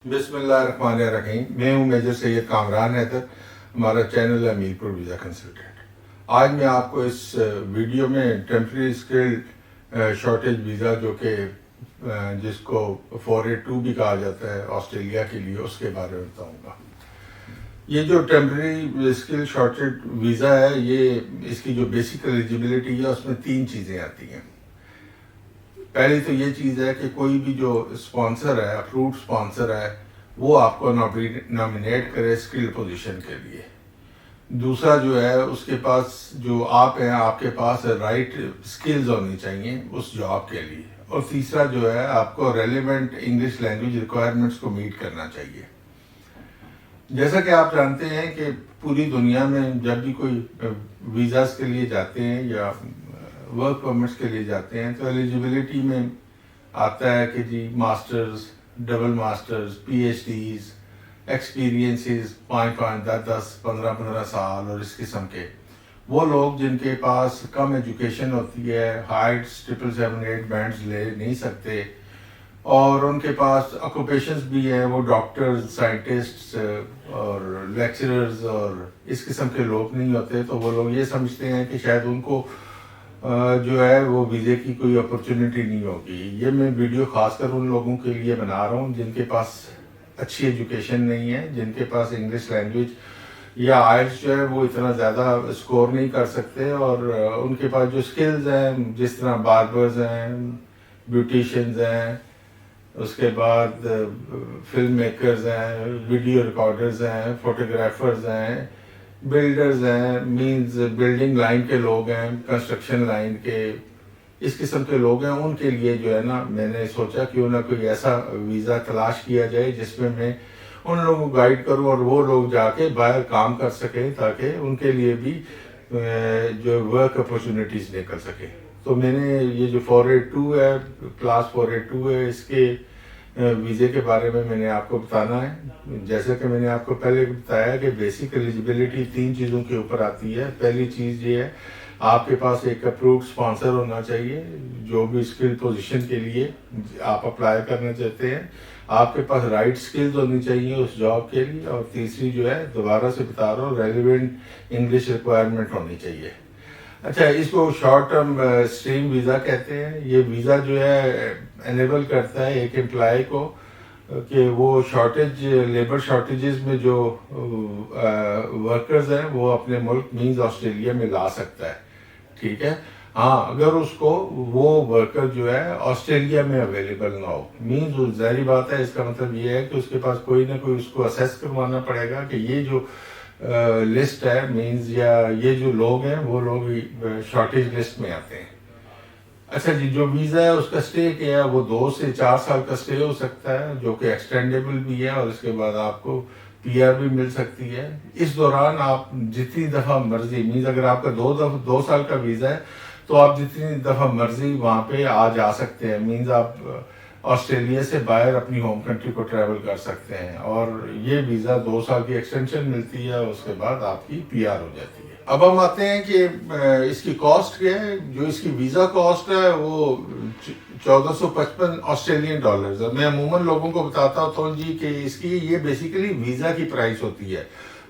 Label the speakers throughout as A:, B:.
A: बिस्मिल्लाहिर्रहमानिर्रहीम। मैं हूं मेजर सैयद कामरान हैदर। हमारा चैनल है मीरपुर वीज़ा कंसल्टेंट। आज मैं आपको इस वीडियो में टेम्परेरी स्किल शॉर्टेज वीज़ा जो कि जिसको 482 भी कहा जाता है ऑस्ट्रेलिया के लिए, उसके बारे में बताऊंगा। ये जो टेम्परेरी स्किल शॉर्टेज वीज़ा है, ये इसकी जो बेसिक एलिजिबिलिटी है उसमें 3 चीज़ें आती हैं। पहली तो ये चीज़ है कि कोई भी जो स्पॉन्सर है, अप्रूव्ड स्पॉन्सर है, वो आपको नॉमिनेट करे स्किल पोजीशन के लिए। दूसरा जो है, उसके पास जो आप हैं, आपके पास राइट स्किल्स होनी चाहिए उस जॉब के लिए। और तीसरा जो है, आपको रेलिवेंट इंग्लिश लैंग्वेज रिक्वायरमेंट्स को मीट करना चाहिए। जैसा कि आप जानते हैं कि पूरी दुनिया में जब भी कोई वीज़ास के लिए जाते हैं या वर्क परमिट्स के लिए जाते हैं तो एलिजिबिलिटी में आता है कि जी masters, double masters, PhDs, experiences 5-5, 10-10, 15-15 साल और इस किस्म के वो लोग जिनके पास कम एजुकेशन होती है, हाइट्स 777-8 बैंड्स ले नहीं सकते और उनके पास ऑक्यूपेशंस भी हैं, वो डॉक्टर्स, साइंटिस्ट्स और लेक्चरर्स और इस किस्म के लोग नहीं होते, तो वो लोग ये समझते हैं कि शायद उनको जो है वो वीज़े की कोई अपॉर्चुनिटी नहीं होगी। ये मैं वीडियो खासकर उन लोगों के लिए बना रहा हूँ जिनके पास अच्छी एजुकेशन नहीं है, जिनके पास इंग्लिश लैंग्वेज या आइल्स जो है वो इतना ज़्यादा स्कोर नहीं कर सकते और उनके पास जो स्किल्स हैं, जिस तरह बार्बर्स हैं, ब्यूटिशियंस हैं, उसके बाद फिल्म मेकर्स हैं, वीडियो रिकॉर्डर्स हैं, फोटोग्राफर्स हैं, बिल्डर्स हैं, मींस बिल्डिंग लाइन के लोग हैं, कंस्ट्रक्शन लाइन के इस किस्म के लोग हैं, उनके लिए जो है ना, मैंने सोचा क्यों ना कोई ऐसा वीज़ा तलाश किया जाए जिसमें मैं उन लोगों को गाइड करूं और वो लोग जाके बाहर काम कर सकें ताकि उनके लिए भी जो वर्क अपॉर्चुनिटीज़ निकल सकें। तो मैंने ये जो 482 है, क्लास 482 है, इसके वीज़े के बारे में मैंने आपको बताना है। जैसे कि मैंने आपको पहले बताया कि बेसिक एलिजिबिलिटी 3 चीज़ों के ऊपर आती है। पहली चीज़ ये है, आपके पास एक अप्रूव्ड स्पॉन्सर होना चाहिए जो भी स्किल पोजीशन के लिए आप अप्लाई करना चाहते हैं। आपके पास राइट स्किल्स होनी चाहिए उस जॉब के लिए। और तीसरी जो है, दोबारा से बता रहा हूँ, रेलिवेंट इंग्लिश रिक्वायरमेंट होनी चाहिए। अच्छा, इसको शॉर्ट टर्म स्ट्रीम वीज़ा कहते हैं। ये वीज़ा जो है एनेबल करता है एक एम्प्लॉय को कि वो शॉर्टेज, लेबर शॉर्टेजेस में जो वर्कर्स हैं वो अपने मुल्क मींस ऑस्ट्रेलिया में ला सकता है। ठीक है, हाँ, अगर उसको वो वर्कर जो है ऑस्ट्रेलिया में अवेलेबल ना हो, मींस ज़ाहिर बात है, इसका मतलब ये है कि उसके पास कोई ना कोई उसको असेस करवाना पड़ेगा कि ये जो लिस्ट है, मींस या ये जो लोग हैं वो लोग शॉर्टेज लिस्ट में आते हैं। अच्छा जी, जो वीज़ा है उसका स्टे क्या है, वो 2 से 4 साल का स्टे हो सकता है जो कि एक्सटेंडेबल भी है और इसके बाद आपको पीआर भी मिल सकती है। इस दौरान आप जितनी दफ़ा मर्जी, मीन्स अगर आपका 2 साल का वीज़ा है तो आप जितनी दफ़ा मर्जी वहाँ पे आ जा सकते हैं। मीन्स आप ऑस्ट्रेलिया से बाहर अपनी होम कंट्री को ट्रैवल कर सकते हैं और ये वीज़ा 2 साल की एक्सटेंशन मिलती है, उसके बाद आपकी पीआर हो जाती है। अब हम आते हैं कि इसकी कॉस्ट क्या है। जो इसकी वीज़ा कॉस्ट है वो 1455 ऑस्ट्रेलियन डॉलर्स है। मैं अमूमन लोगों को बताता हूँ जी कि इसकी ये बेसिकली वीज़ा की प्राइस होती है।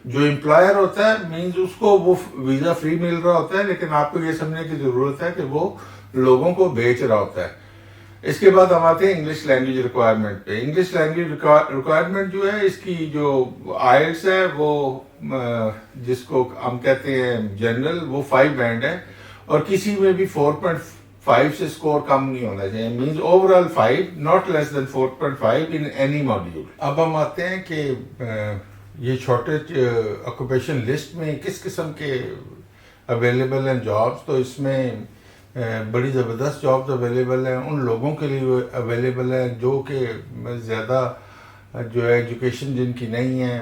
A: जो एम्प्लॉयर होता है, मीन्स उसको वो वीज़ा फ्री मिल रहा होता है, लेकिन आपको ये समझने की ज़रूरत है कि वो लोगों को बेच रहा होता है। इसके बाद हम आते हैं इंग्लिश लैंग्वेज रिक्वायरमेंट पे। इंग्लिश लैंग्वेज रिक्वायरमेंट जो है, इसकी जो आइल्स है वो जिसको हम कहते हैं जनरल, वो 5 बैंड है और किसी में भी 4.5 से स्कोर कम नहीं होना चाहिए। Means overall 5, not less than 4.5 in any module. अब हम आते हैं कि ये शॉर्टेज ऑक्यूपेशन लिस्ट में किस किस्म के अवेलेबल हैं जॉब्स। तो इसमें बड़ी ज़बरदस्त जॉब्स अवेलेबल हैं, उन लोगों के लिए अवेलेबल है जो कि ज़्यादा जो है एजुकेशन जिनकी नहीं है,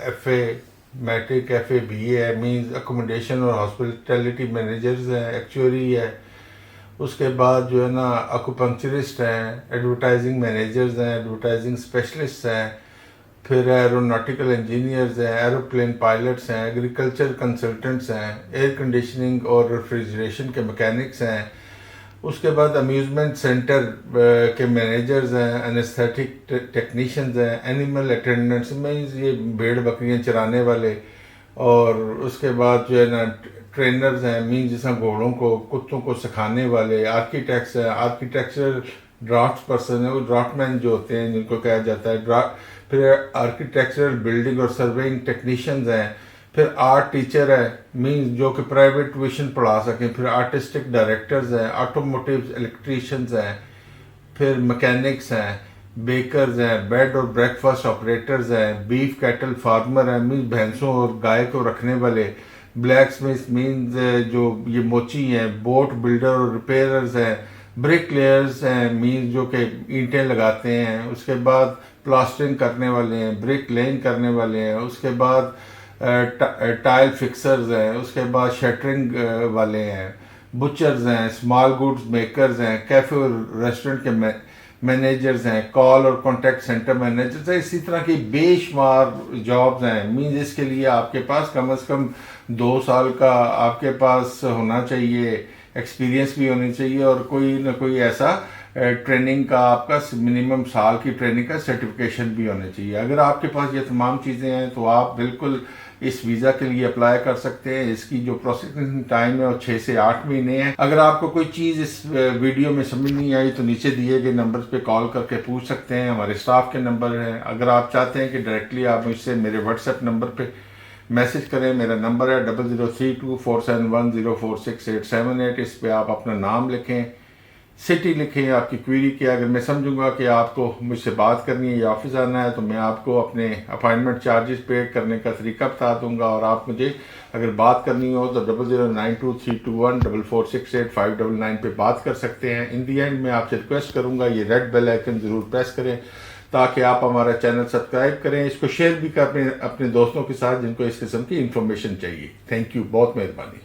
A: एफए, मैट्रिक, एफए, बीए है, मींस अकोमोडेशन और हॉस्पिटैलिटी मैनेजर्स हैं, एक्चुअरी है। उसके बाद जो है ना, अकुपंक्चरिस्ट हैं, एडवर्टाइजिंग मैनेजर्स हैं, एडवर्टाइजिंग स्पेशलिस्ट हैं, फिर एरोनॉटिकल इंजीनियर्स हैं, एरोप्लेन पायलट्स हैं, एग्रीकल्चर कंसल्टेंट्स हैं, एयर कंडीशनिंग और रेफ्रिजरेशन के मैकेनिक्स हैं, उसके बाद अम्यूज़मेंट सेंटर के मैनेजर्स हैं, एनेस्थेटिक टेक्नीशियंस हैं, एनिमल अटेंडेंट्स मीन्स ये भेड़ बकरियां चराने वाले, और उसके बाद जो है ना ट्रेनर्स हैं मीन्स जैसा घोड़ों को कुत्तों को सिखाने वाले, आर्किटेक्ट्स हैं, आर्किटेक्चर ड्राफ्ट पर्सन है वो ड्राफ्टमैन जो होते हैं जिनको कहा जाता है फिर आर्किटेक्चरल बिल्डिंग और सर्वेइंग टेक्नीशियंस हैं, फिर आर्ट टीचर है मीन्स जो कि प्राइवेट ट्यूशन पढ़ा सकें, फिर आर्टिस्टिक डायरेक्टर्स हैं, ऑटोमोटिव इलेक्ट्रीशियंस हैं, फिर मैकेनिक्स हैं, बेकर्स हैं, बेड और ब्रेकफास्ट ऑपरेटर्स हैं, बीफ कैटल फार्मर हैं मीन्स भैंसों और गाय को रखने वाले, ब्लैक स्मिथ मीन्स जो ये मोची हैं, बोट बिल्डर और रिपेयरर्स हैं, ब्रिक लेयर्स हैं मीन्स जो कि ईंटें लगाते हैं, उसके बाद प्लास्टरिंग करने वाले हैं, ब्रिक लेइंग करने वाले हैं, उसके बाद टाइल फिक्सर्स हैं, उसके बाद शटरिंग वाले हैं, बुचर्स हैं, स्मॉल गुड्स मेकर्स हैं, कैफे और रेस्टोरेंट के मैनेजर्स हैं, कॉल और कॉन्टैक्ट सेंटर मैनेजर्स हैं। इसी तरह की बेशुमार जॉब्स हैं मीन्स इसके लिए आपके पास कम से कम 2 साल का आपके पास होना चाहिए, एक्सपीरियंस भी होनी चाहिए, और कोई ना कोई ऐसा ट्रेनिंग का आपका मिनिमम साल की ट्रेनिंग का सर्टिफिकेशन भी होना चाहिए। अगर आपके पास ये तमाम चीज़ें हैं तो आप बिल्कुल इस वीज़ा के लिए अप्लाई कर सकते हैं। इसकी जो प्रोसेसिंग टाइम है वो 6 से 8 महीने है। अगर आपको कोई चीज़ इस वीडियो में समझ नहीं आई तो नीचे दिए गए नंबर पे कॉल करके पूछ सकते हैं, हमारे स्टाफ के नंबर हैं। अगर आप चाहते हैं कि डायरेक्टली आप मुझसे मेरे व्हाट्सएप नंबर पे मैसेज करें, मेरा नंबर है 003247104687। इस पर आप अपना नाम लिखें, सिटी लिखें, आपकी क्वेरी क्या। अगर मैं समझूंगा कि आपको मुझसे बात करनी है या ऑफिस आना है तो मैं आपको अपने अपॉइंटमेंट चार्जेस पे करने का तरीका बता दूंगा, और आप मुझे अगर बात करनी हो तो 00923214468599 पे बात कर सकते हैं। इन दी एंड मैं आपसे रिक्वेस्ट करूंगा ये रेड बेल आइकन ज़रूर प्रेस करें ताकि आप हमारा चैनल सब्सक्राइब करें, इसको शेयर भी करें अपने दोस्तों के साथ जिनको इस किस्म की इंफॉर्मेशन चाहिए। थैंक यू, बहुत मेहरबानी।